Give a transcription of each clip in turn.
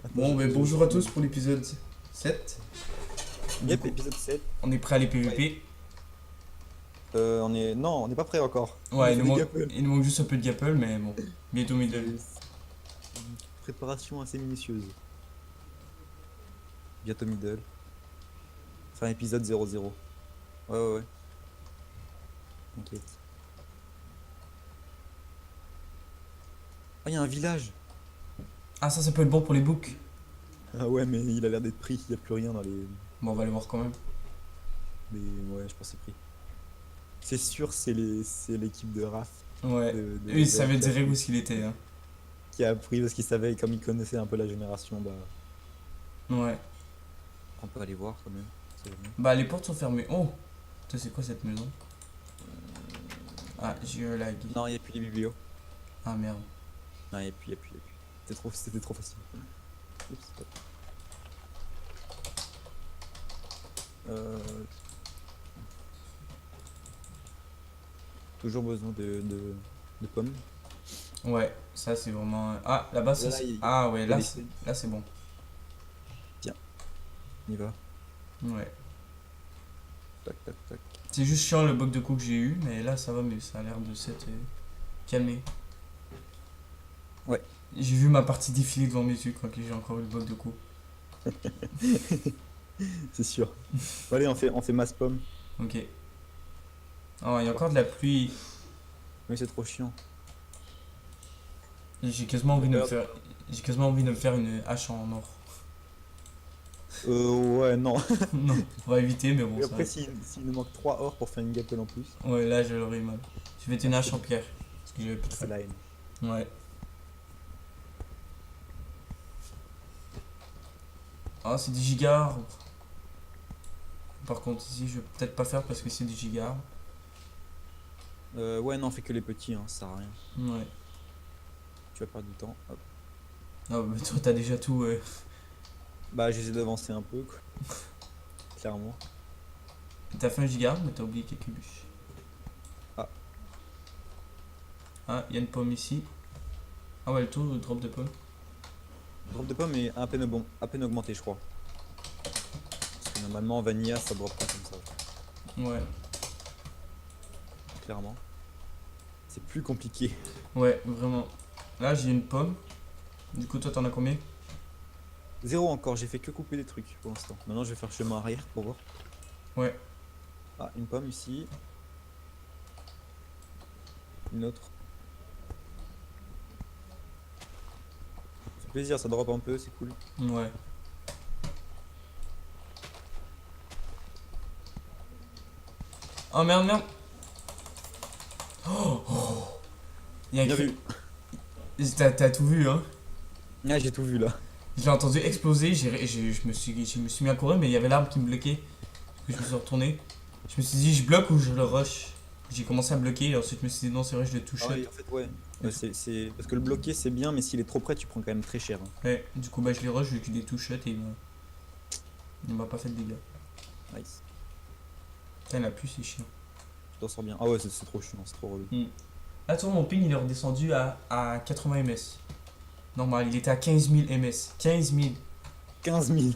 Attends, Bon, ben bonjour à tous pour l'épisode 7. Du Yep, coup, épisode 7. on est prêt à les Ouais. PVP. On est... Non, on n'est pas prêt encore. On Ouais, fait des gapples. il nous manque juste un peu de Gapple, mais bon, bientôt middle. C'est une préparation assez minutieuse. Bientôt middle. Enfin, épisode 00. Ouais, ouais, ouais. T'inquiète. Ah, il y a un village. Ah, ça peut être bon pour les books. Ah ouais, mais il a l'air d'être pris. Il n'y a plus rien dans les... Bon, on va aller voir quand même. Mais ouais, je pense que c'est pris. C'est sûr, c'est l'équipe de Raph Ouais, eux ils savaient qui a dire où pris. est-ce qu'il était. Hein. Qui a pris parce qu'il savait, comme il connaissait un peu la génération, bah... Ouais. On peut aller voir quand même. C'est jamais. Bah, les portes sont fermées. Oh, putain, c'est quoi cette maison? Ah, j'ai eu un lag. Non, il n'y a plus les biblios. Ah merde. Non, il n'y a plus, il n'y a plus, il n'y a plus. C'était trop facile. Oups, hop. Euh, toujours besoin de pommes. Ouais, ça c'est vraiment. Ah, là-bas, ça Là, c'est. il Ah, ouais, y a là, des seeds. là c'est bon. Tiens, on y va. Ouais. Tac, tac, tac. C'est juste chiant le bug de coup que j'ai eu, mais là ça va, mais ça a l'air de s'être calmé. Ouais, J'ai vu ma partie défiler devant mes yeux quand j'ai encore eu le bug de coup. c'est sûr. Bon, allez, on fait masse pomme. Ok. Oh, il y a encore de la pluie. Mais c'est trop chiant. J'ai quasiment envie de me Regarde. faire. J'ai quasiment envie de me faire une hache en or. Ouais, non. Non, on va éviter, mais bon, Et ça. après, s'il nous manque 3 or pour faire une gapelle en plus, Ouais, là je l'aurais eu mal. Je vais mettre une hache en pierre. Parce que j'avais plus de c'est feu. la haine. Ouais. Ah, c'est des gigas. Par contre, ici, je vais peut-être pas faire parce que c'est des gigas. Ouais, non, on fait que les petits, hein, ça sert à rien. Ouais. Tu vas perdre du temps. Hop. Ah, mais toi, t'as déjà tout. Bah, j'essaie d'avancer un peu, quoi. Clairement. T'as fait un giga, mais t'as oublié quelques bûches. Ah, Ah, il y a une pomme ici. Ah, ouais, le tour, le drop de pomme. drop de pomme est à peine augmenté, je crois. Parce que normalement, en vanilla, ça drop pas comme ça, Ouais. clairement. C'est plus compliqué. Ouais, vraiment. Là, j'ai une pomme. Du coup, toi, t'en as combien? Zéro encore, j'ai fait que couper des trucs pour l'instant. Maintenant, je vais faire chemin arrière pour voir. Ouais. Ah, une pomme ici. Une autre. Ça fait plaisir, ça drop un peu, c'est cool. Ouais. Oh merde, merde. Il y a un Bien cri. vu. T'as tout vu, hein? Ah, j'ai tout vu là. J'ai entendu exploser, je me suis mis à courir, mais il y avait l'arbre qui me bloquait. Du coup, je me suis retourné. Je me suis dit, je bloque ou je le rush. J'ai commencé à bloquer, et ensuite je me suis dit, non, c'est vrai, je le touche. Ah oui, en fait, ouais. Ouais, Parce que le bloquer, c'est bien, mais s'il est trop près, tu prends quand même très cher, hein. Ouais, du coup, bah, je les rush, j'ai que des touchettes et il m'a pas fait de dégâts. Nice. Putain, la pluie, c'est chiant. Tu t'en sors bien. Ah ouais, c'est trop chiant, c'est trop relou. Là, tu vois, mon ping, il est redescendu à 80 ms. Normal, il était à 15 000 ms. 15 000. 15 000.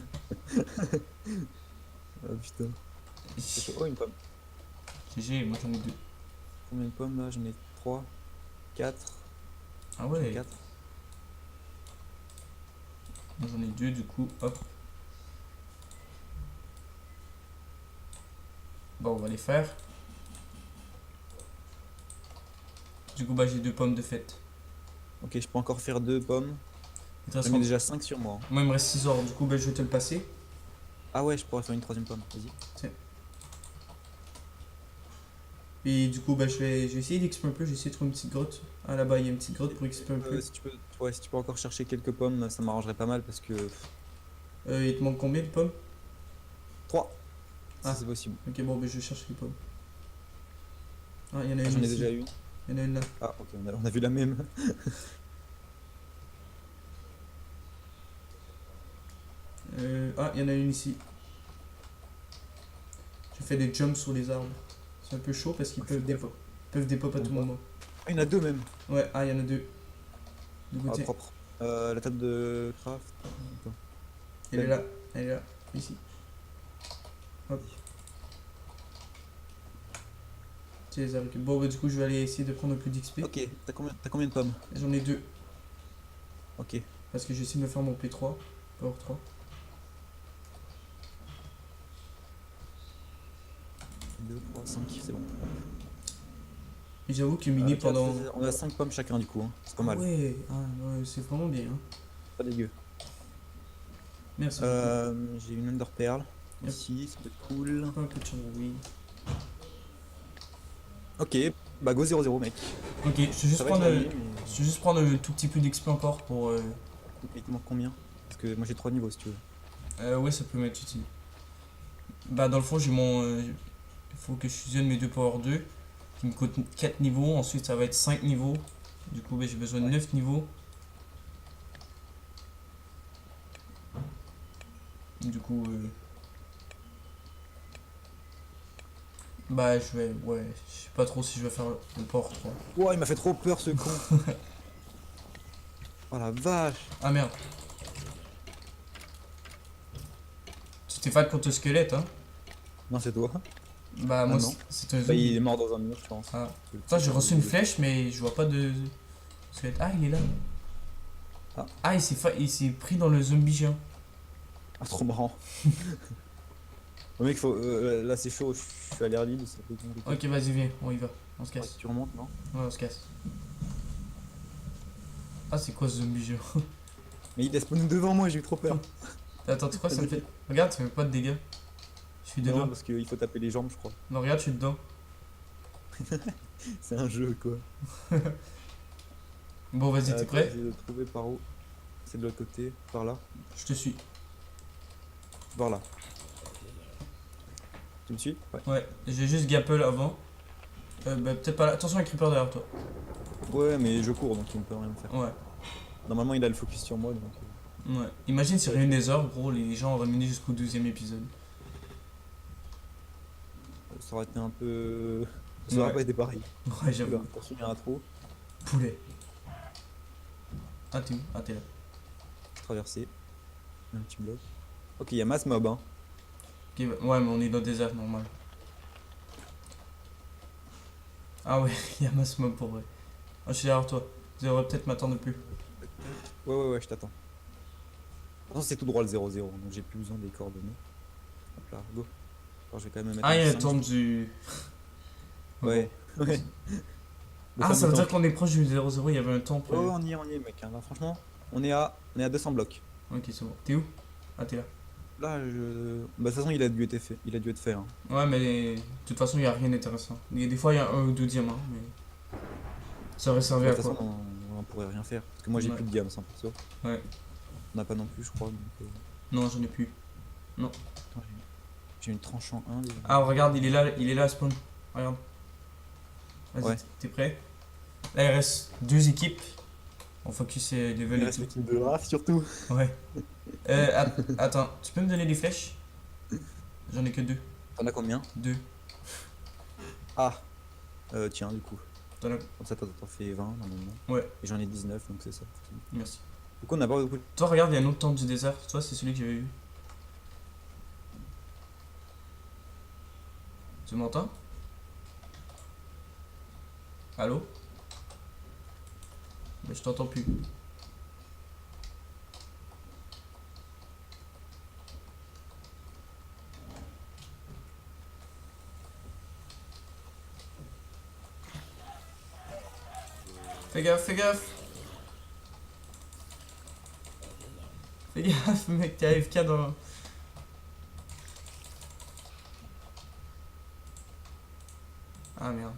Ah putain. C'est chaud. Oh, une pomme. GG, moi j'en ai deux. Combien de pommes là? J'en ai 3, 4. Ah J'en ai ouais, 4. moi j'en ai deux, du coup, hop. Bon, on va les faire. Du coup, bah, j'ai deux pommes de fête. Ok, je peux encore faire 2 pommes. Il te reste J'en ai combien? déjà 5 sur moi, hein. Moi, il me reste 6 heures, du coup, bah, je vais te le passer. Ah ouais, je pourrais faire une troisième pomme. Vas-y. Tiens. Et du coup, bah, je vais essayer d'explorer un peu. Je vais essayer de trouver une petite grotte. Ah, là-bas, il y a une petite grotte pour explorer un peu. Si tu peux, ouais, si tu peux encore chercher quelques pommes, ça m'arrangerait pas mal parce que Il te manque combien de pommes? 3, si Ah, c'est possible. ok, bon, bah, je cherche les pommes. Ah, il y en a Ah, une j'en ai ici. déjà une. Il y en a une là. Ah ok, on a vu la même. Ah, il y en a une ici. Je fais des jumps sur les arbres. C'est un peu chaud parce qu'ils peuvent dépop à tout moment. Ah, il y en a 2 même. Ouais, ah, il y en a deux. De Ah côté. propre. La table de craft. Attends. Elle est là, elle est là, ici. Hop. Tu les as récupérés. Bon, bah, du coup, je vais aller essayer de prendre un peu d'XP. Ok, t'as combien de pommes? J'en ai 2. Ok. Parce que j'essaie de me faire mon P3. Power 3. 2, 3, 5, c'est bon. Et j'avoue que miner pendant. On a 5 pommes chacun du coup, hein. C'est pas Ah mal. ouais, ah, ouais, c'est vraiment bien. Hein. Pas dégueu. Merci beaucoup. J'ai une Ender Pearl Yep. ici, ça peut être cool. Un peu de charbon, oui. Ok, bah go 0-0 mec. Ok, je vais juste Ça va être prendre, la nuit, je vais juste prendre un tout petit peu d'XP encore pour. mais il te manque combien? Parce que moi j'ai 3 niveaux si tu veux. Ouais, ça peut m'être utile. Bah, dans le fond, j'ai mon. Il faut que je fusionne mes deux Power 2 qui me coûtent 4 niveaux. Ensuite, ça va être 5 niveaux. Du coup, bah, j'ai besoin de 9 niveaux. Du coup, bah, je vais. Ouais, je sais pas trop si je vais faire le Power 3. Ouah, il m'a fait trop peur ce con. Oh la vache. Ah merde. Tu t'es fait contre le squelette, hein? Non, c'est toi. Bah, moi, non. c'est un Bah, il zombie. est mort dans un mur, je pense. Ah. Attends, j'ai reçu une flèche, mais je vois pas de squelette. Ah, il est là. Ah. Ah, il s'est pris dans le zombie géant. Ah, trop marrant. Oh, mec, là c'est chaud, je suis à l'air libre, ça peut être compliqué. Ok, vas-y, viens, on y va. On se Ouais, casse. tu remontes, non? Ouais, on se casse. Ah, c'est quoi ce zombie géant? Mais il est spawn devant moi, j'ai eu trop peur. Attends, tu crois que ça me fait. Regarde, ça me fait pas de dégâts. Je suis Non, dedans. parce qu'il faut taper les jambes, je crois. Non, regarde, je suis dedans. C'est un jeu, quoi. Bon, vas-y, t'es prêt? J'ai trouvé par où? C'est de l'autre côté, par là. Je te suis. Par là. Tu me suis? Ouais. Ouais, j'ai juste Gapple avant. Bah, peut-être pas là. Attention, un creeper derrière toi. Ouais, mais je cours, donc il ne peut rien me faire. Ouais, Normalement, il a le focus sur moi, donc... ouais. Imagine si rien des heures, gros, les gens auraient mené jusqu'au 12e épisode. Ça aurait été un peu... Ça aurait Ouais. pas été pareil. Ouais, j'avoue. Attention, il y a un trou. Poulet. Ah, t'es où? Ah, t'es là. Traverser. Un petit bloc. Ok, il y a masse mob, hein. Ok, ouais, mais on est dans le désert normal. Ah ouais, il y a masse mob pour vrai. Ah, je suis derrière toi. Vous devriez peut-être m'attendre plus. Ouais, je t'attends. Non, c'est tout droit le 0-0, donc j'ai plus besoin des coordonnées. Hop là, go. Alors, je vais quand même mettre Ah, il y a un la 5. tombe du. Ouais, ouais. Le Ah, ça fameux veut dire temple. qu'on est proche du 0-0, il y avait un temple. Oh, on y est, mec. Hein. Là, franchement, on est à 200 blocs. Ok, c'est bon. T'es où? Ah, t'es là. Là, Bah, de toute façon, il a dû être fait. Il a dû être fait. Hein. Ouais, mais de toute façon, il n'y a rien d'intéressant. Des fois, il y a un ou deux diamants, mais. Ça aurait servi De à toute quoi? façon, on pourrait rien faire. Parce que moi, j'ai Ouais. plus de diamants, sans perso. Ouais. On n'a pas non plus, je crois. Donc, Non, j'en ai plus. attends, j'ai une tranche en 1. Déjà. Ah, regarde, il est là, spawn. Regarde. Vas-y, Ouais. t'es prêt? Là, il reste deux équipes. On focus level Il et reste tout. l'équipe de Raph, surtout. Ouais. Attends, tu peux me donner des flèches? J'en ai que deux. T'en as combien? Deux. Ah tiens, du coup. T'en as. Comme ça, t'en fais 20 normalement. Ouais, Et j'en ai 19, donc c'est ça. merci. Du coup, on n'a pas beaucoup de... Toi, regarde, il y a un autre temple du désert. Toi, c'est celui que j'avais eu. Tu m'entends? Allô? Mais je t'entends plus. Fais gaffe, fais gaffe! Fais gaffe, mec, t'es AFK dans. Ah merde.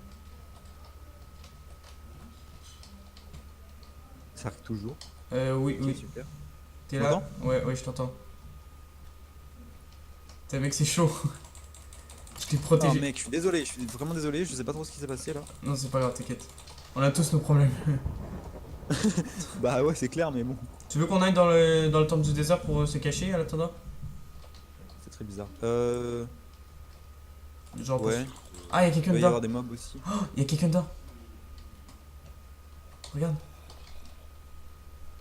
Ça arrive toujours. Oui, Ok, oui. super. T'es Tu là? m'entends? Ouais, je t'entends. T'es mec, c'est chaud. Je t'ai Ah protégé. mec, je suis vraiment désolé, je sais pas trop ce qui s'est passé là. Non, c'est pas grave, t'inquiète. On a tous nos problèmes. Bah ouais, c'est clair, mais bon, Tu veux qu'on aille dans le temple du désert pour se cacher à l'attendant? c'est très bizarre. Genre, Ouais, ah, y'a il quelqu'un va y avoir dedans. des mobs aussi. Oh, y'a quelqu'un dedans. Regarde.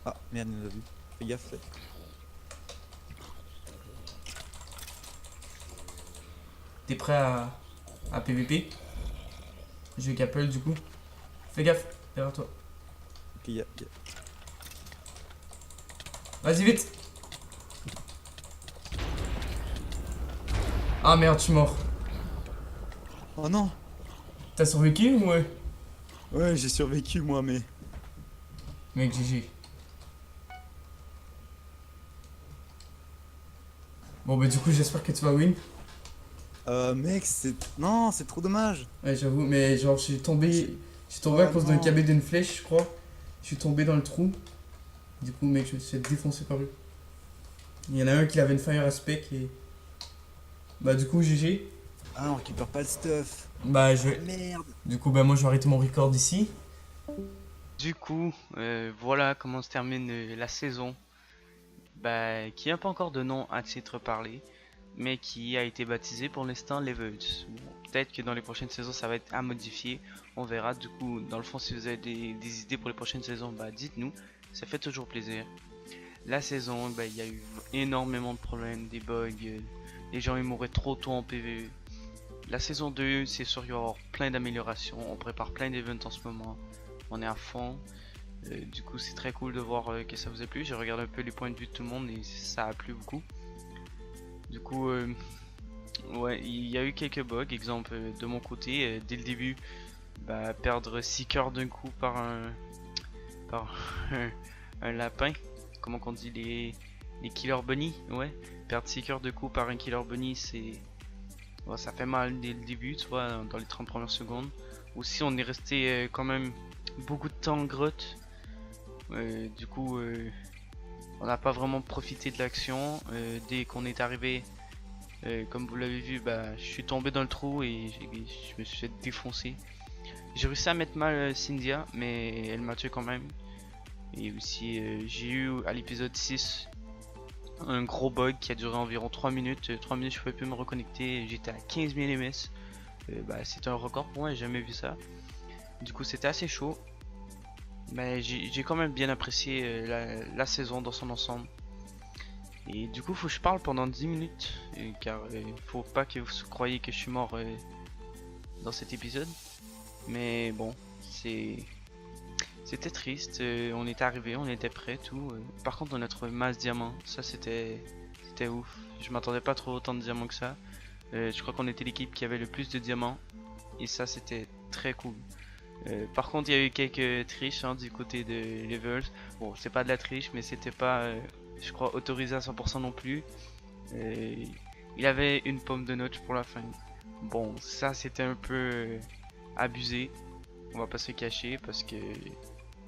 Ah, merde, il nous a vu. Fais gaffe, fait. T'es prêt à PVP? Je vais qu'Apple du coup. Fais gaffe, derrière toi. Ok, Vas-y vite. Ah merde, je suis mort. Oh non! T'as survécu ou ouais? Ouais, j'ai survécu moi, mais. Mec, GG. Bon bah du coup j'espère que tu vas win. Mec, c'est. Non, c'est trop dommage! Ouais j'avoue, mais genre J'ai- je suis tombé à Oh cause d'un non! câblé d'une flèche je crois. Je suis tombé dans le trou. Du coup mec je me suis fait défoncer par lui. Il y en a un qui avait une fire aspect et... Bah du coup GG. Ah, on récupère pas le stuff! Bah je Ah vais... merde! Du coup bah moi je vais arrêter mon record ici. Du coup, voilà comment se termine la saison, bah, qui n'a pas encore de nom à titre parlé, mais qui a été baptisé pour l'instant Levels. Bon, peut-être que dans les prochaines saisons ça va être à modifier, on verra. Du coup, dans le fond, si vous avez des idées pour les prochaines saisons, bah dites-nous, ça fait toujours plaisir. La saison, bah, il y a eu énormément de problèmes, des bugs, les gens ils mouraient trop tôt en PvE. La saison 2, c'est sûr qu'il va y avoir plein d'améliorations, on prépare plein d'events en ce moment, on est à fond. Du coup, c'est très cool de voir que ça vous a plu. J'ai regardé un peu les points de vue de tout le monde et ça a plu beaucoup. Du coup, ouais, il y a eu quelques bugs. Exemple, de mon côté, dès le début, bah, perdre 6 cœurs d'un coup par un lapin. Comment qu'on dit, les killer bunny, ouais. Perdre 6 cœurs de coup par un killer bunny, c'est... Ouais, ça fait mal dès le début, tu vois, dans les 30 premières secondes. Aussi, on est resté quand même beaucoup de temps en grotte. Du coup, on n'a pas vraiment profité de l'action. Dès qu'on est arrivé, comme vous l'avez vu, bah, je suis tombé dans le trou et je me suis fait défoncer. J'ai réussi à mettre mal Cynthia, mais elle m'a tué quand même. Et aussi, j'ai eu à l'épisode 6 un gros bug qui a duré environ 3 minutes. 3 minutes, je pouvais plus me reconnecter. J'étais à 15 000 ms. Bah, c'était un record pour moi, j'ai jamais vu ça. Du coup, c'était assez chaud. Mais j'ai quand même bien apprécié la saison dans son ensemble. Et du coup, faut que je parle pendant 10 minutes. Car faut pas que vous croyiez que je suis mort dans cet épisode. Mais bon, c'était triste. On était arrivé, on était prêt, tout. Par contre, notre masse diamant, ça c'était ouf. Je m'attendais pas trop autant de diamants que ça. Je crois qu'on était l'équipe qui avait le plus de diamants. Et ça, c'était très cool. Par contre, il y a eu quelques triches hein, du côté de Levels. Bon, c'est pas de la triche, mais c'était pas, je crois, autorisé à 100% non plus. Il avait une pomme de notch pour la fin. Bon, ça c'était un peu abusé. On va pas se cacher parce que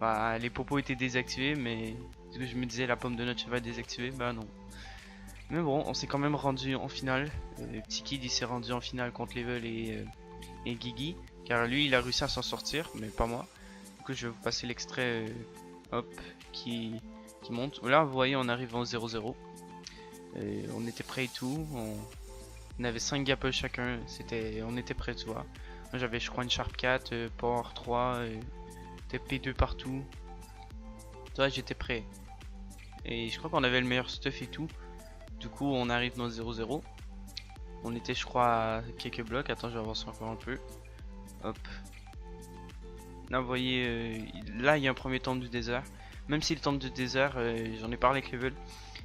bah, les popos étaient désactivés, mais ce que je me disais, la pomme de notch va être désactivée, bah non. Mais bon, on s'est quand même rendu en finale. Petit Kid il s'est rendu en finale contre Level et Gigi. Car lui, il a réussi à s'en sortir, mais pas moi. Du coup, je vais vous passer l'extrait hop, qui monte. Là, vous voyez, on arrive en 0-0. On était prêt et tout. On avait 5 gapples chacun. On était prêt, tu vois. Moi, j'avais, je crois, une Sharp 4, Power 3, TP2 partout. Tu vois, j'étais prêt. Et je crois qu'on avait le meilleur stuff et tout. Du coup, on arrive dans 0-0. On était, je crois, à quelques blocs. Attends, je vais avancer encore un peu. Hop. Là, vous voyez, là, il y a un premier temple du désert. Même si le temple du désert, j'en ai parlé avec Level,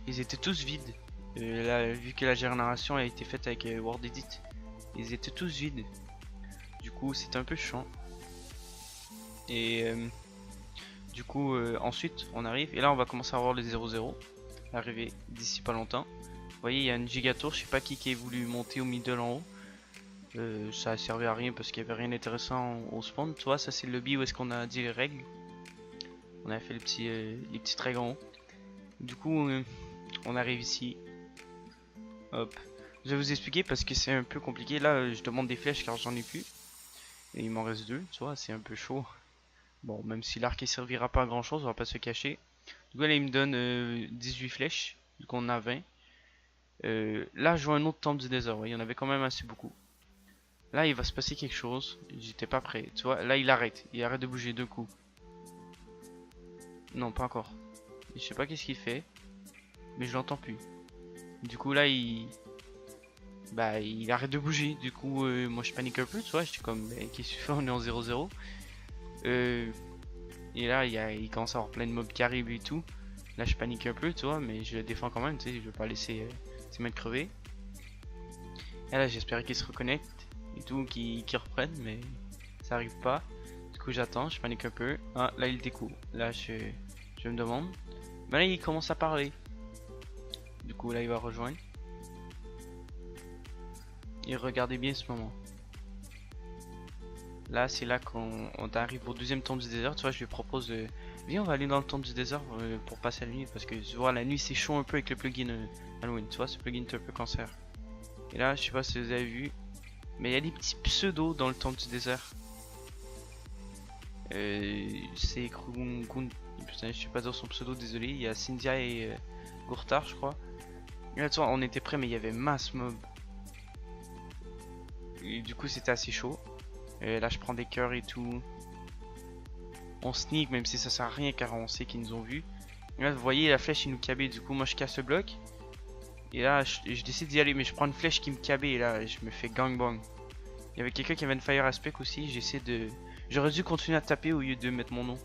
ils étaient tous vides. Là, vu que la génération a été faite avec World Edit, ils étaient tous vides. Du coup, c'était un peu chiant. Et du coup, ensuite, on arrive. Et là, on va commencer à avoir le 0-0. Arriver d'ici pas longtemps. Vous voyez, il y a une gigatour. Je sais pas qui a voulu monter au middle en haut. Ça a servi à rien parce qu'il n'y avait rien d'intéressant au spawn. Tu vois, ça c'est le lobby où est-ce qu'on a dit les règles. On a fait les petits traits en haut. Du coup, on arrive ici. Hop. Je vais vous expliquer parce que c'est un peu compliqué. Là, je demande des flèches car j'en ai plus. Et il m'en reste 2. Tu vois, c'est un peu chaud. Bon, même si l'arc il servira pas à grand chose, on va pas se cacher. Du coup, là, il me donne 18 flèches. Du coup, on a 20. Là, je vois un autre temple du désert. Ouais, il y en avait quand même assez beaucoup. Là, il va se passer quelque chose. J'étais pas prêt. Tu vois, là, il arrête. Il arrête de bouger deux coups. Non, pas encore. Je sais pas qu'est-ce qu'il fait. Mais je l'entends plus. Du coup là il... Bah il arrête de bouger. Du coup moi je panique un peu, tu vois. J'étais comme mais qu'est-ce que tu fais, on est en 0-0. Et là il commence à avoir plein de mobs qui arrivent et tout. Là je panique un peu, tu vois, mais je le défends quand même, tu sais, je veux pas laisser ces mecs crever. Et là j'espérais qu'ils se reconnectent et tout, qu'ils reprennent, mais ça arrive pas. Du coup j'attends, je panique un peu. Ah là il découvre, là je me demande. Mais là il commence à parler. Du coup là il va rejoindre. Et regardez bien ce moment. Là c'est là qu'on arrive au deuxième temple du désert, tu vois, je lui propose de... Viens on va aller dans le temple du désert pour passer la nuit, parce que tu vois la nuit c'est chaud un peu avec le plugin Halloween, tu vois, ce plugin est un peu cancer. Et là je sais pas si vous avez vu, mais il y a des petits pseudos dans le temple du désert. C'est Krun, putain je sais pas dire son pseudo, désolé, il y a Cynthia et Gourtar je crois. Et là tu vois on était prêts mais il y avait masse mob. Et du coup c'était assez chaud. Et là je prends des cœurs et tout. On sneak même si ça sert à rien car on sait qu'ils nous ont vus. Et là vous voyez la flèche il nous cabait, du coup moi je casse le bloc. Et là je décide d'y aller mais je prends une flèche qui me cabait et là je me fais gangbang. Il y avait quelqu'un qui avait une fire aspect aussi, j'essaie de... J'aurais dû continuer à taper au lieu de mettre mon nom.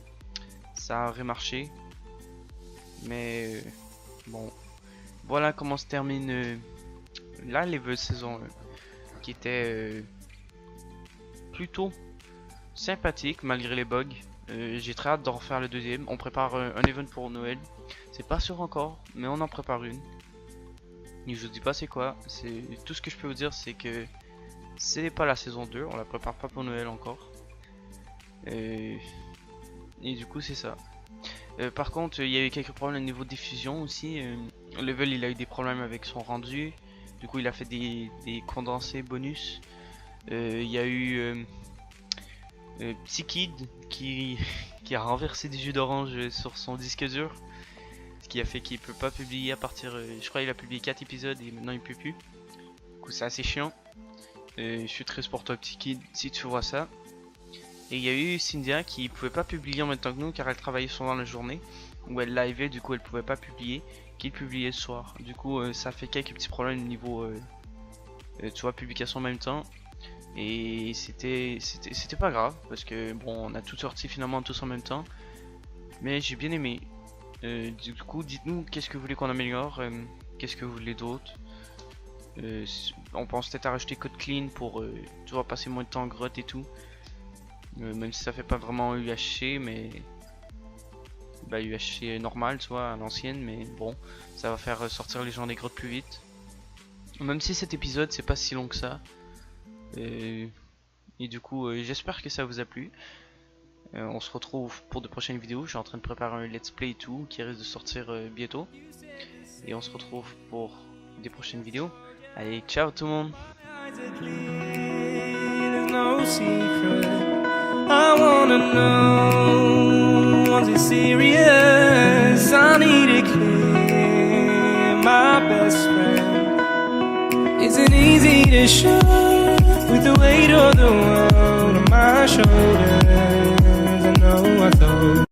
Ça aurait marché. Mais bon. Voilà comment se termine la level saison qui était plutôt sympathique malgré les bugs. J'ai très hâte d'en refaire le deuxième. On prépare un event pour Noël. C'est pas sûr encore, mais on en prépare une. Et je vous dis pas c'est quoi. C'est tout ce que je peux vous dire, c'est que c'est pas la saison 2. On la prépare pas pour Noël encore. Et du coup c'est ça. Par contre il y a eu quelques problèmes au niveau de diffusion aussi. Level il a eu des problèmes avec son rendu. Du coup il a fait des condensés bonus. Il y a eu Psykid qui a renversé des jus d'orange sur son disque dur. Ce qui a fait qu'il peut pas publier à partir... je crois qu'il a publié 4 épisodes et maintenant il peut plus. Du coup c'est assez chiant. Je suis très pour toi Psykid si tu vois ça. Et il y a eu Cynthia qui pouvait pas publier en même temps que nous car elle travaillait souvent la journée. Où elle livait, du coup elle pouvait pas publier. Qu'il publiait le soir. Du coup ça fait quelques petits problèmes au niveau... tu vois, publication en même temps. Et c'était pas grave parce que bon on a tout sorti finalement tous en même temps. Mais j'ai bien aimé. Du coup dites-nous qu'est-ce que vous voulez qu'on améliore, qu'est-ce que vous voulez d'autre. On pense peut-être à rajouter code clean pour tu vois passer moins de temps en grotte et tout. Même si ça fait pas vraiment UHC mais bah UHC normal tu vois à l'ancienne, mais bon ça va faire sortir les gens des grottes plus vite. Même si cet épisode c'est pas si long que ça. Et du coup j'espère que ça vous a plu. On se retrouve pour de prochaines vidéos. Je suis en train de préparer un let's play et tout qui risque de sortir bientôt. Et on se retrouve pour des prochaines vidéos. Allez ciao tout le monde. I wanna know, was it serious? I need it clear, my best friend isn't easy to show, with the weight of the world on my shoulders. I know I thought